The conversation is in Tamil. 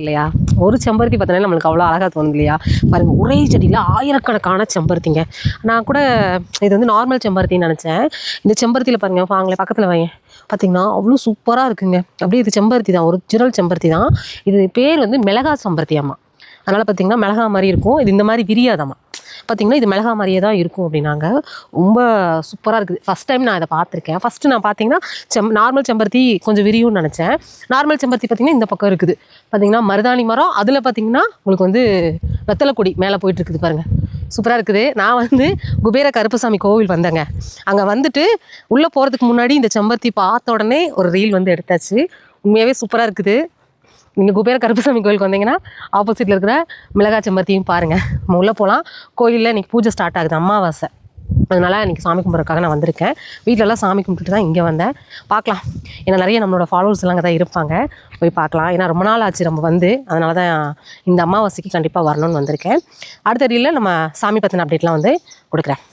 இல்லையா? ஒரு செம்பருத்தி பார்த்தோன்னா நம்மளுக்கு அவ்வளோ அழகாக தோணுது இல்லையா? பாருங்கள், ஒரே செடியில் ஆயிரக்கணக்கான செம்பருத்திங்க. நான் கூட இது வந்து நார்மல் செம்பருத்தின்னு நினச்சேன். இந்த செம்பருத்தியில் பாருங்கள், வாங்களேன் பக்கத்தில் வைங்க. பார்த்தீங்கன்னா அவ்வளோ சூப்பராக இருக்குங்க. அப்படியே இது செம்பருத்தி தான், ஒரிஜினல் செம்பருத்தி தான். இது பேர் வந்து மிளகா செம்பருத்தியாம்மா. அதனால் பார்த்தீங்கன்னா மிளகா மாதிரி இருக்கும். இது இந்த மாதிரி விரியாதாம்மா. பார்த்திங்கன்னா இது மிளகா மாதிரியே தான் இருக்கும் அப்படின்னாங்க. ரொம்ப சூப்பராக இருக்குது. ஃபஸ்ட் டைம் நான் இதை பார்த்துருக்கேன். ஃபஸ்ட்டு நான் பார்த்தீங்கன்னா நார்மல் செம்பருத்தி கொஞ்சம் விரியும்னு நினச்சேன். நார்மல் செம்பருத்தி பார்த்திங்கன்னா இந்த பக்கம் இருக்குது. பார்த்திங்கன்னா மருதாணி மரம், அதில் பார்த்திங்கன்னா உங்களுக்கு வந்து வெத்தலை கொடி மேலே போயிட்டுருக்குது பாருங்கள். சூப்பராக இருக்குது. நான் வந்து குபேர கருப்பசாமி கோவில் வந்தேங்க. அங்கே வந்துட்டு உள்ளே போகிறதுக்கு முன்னாடி இந்த செம்பருத்தி பார்த்த உடனே ஒரு ரீல் வந்து எடுத்தாச்சு. உண்மையாகவே சூப்பராக இருக்குது. நீங்கள் குபேர கருப்பசாமி கோயிலுக்கு வந்தீங்கன்னா ஆப்போசிட்டில் இருக்கிற மிளகா செம்பருத்தியும் பாருங்கள். நம்ம உள்ளே போகலாம். கோயிலில் இன்றைக்கி பூஜை ஸ்டார்ட் ஆகுது, அமாவாசை. அதனால் இன்றைக்கி சாமி கும்பிட்றதுக்காக நான் வந்திருக்கேன். வீட்டிலலாம் சாமி கும்பிட்டுட்டு தான் இங்கே வந்தேன். பார்க்கலாம், ஏன்னா நிறைய நம்மளோட ஃபாலோவர்ஸ் எல்லாம் அங்கே தான் இருப்பாங்க. போய் பார்க்கலாம். ஏன்னா ரொம்ப நாள் ஆச்சு நம்ம வந்து, அதனால தான் இந்த அமாவாசைக்கு கண்டிப்பாக வரணும்னு வந்திருக்கேன். அடுத்த ரீலில் நம்ம சாமி பற்றின அப்டேட்லாம் வந்து கொடுக்குறேன்.